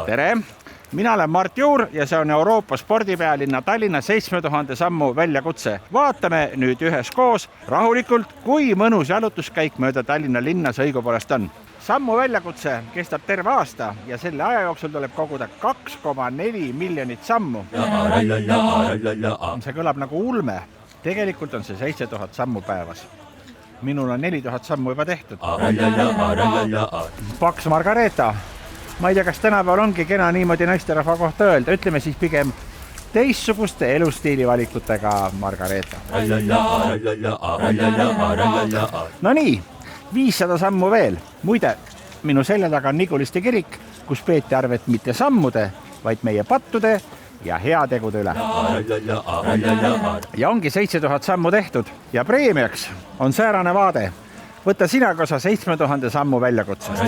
tere! Mina olen Mart Juur ja see on Euroopa spordipealinna Tallinna 7000 sammu väljakutse. Vaatame nüüd üheskoos rahulikult, kui mõnus jalutuskäik mööda Tallinna linna see õigupoolest on. Sammu väljakutse kestab terve aasta ja selle aja jooksul tuleb koguda 2,4 miljonit sammu. See kõlab nagu ulme. Tegelikult on see 7000 sammu päevas. Minul on 4000 sammu juba tehtud. Paks Margareeta. Ma ei tea, kas tänapäeval ongi kena niimoodi naisterahva kohta öelda. Ütleme siis pigem teistsuguste elustiili valikutega Margareeta. No nii, 500 sammu veel. Muide, minu selja taga on Niguliste kirik, kus peeti arvet mitte sammude, vaid meie pattude ja heategude üle. Ja ongi 7000 sammu tehtud ja preemiaks on säärane vaade. Võta sina ka osa 7000 sammu väljakutsest.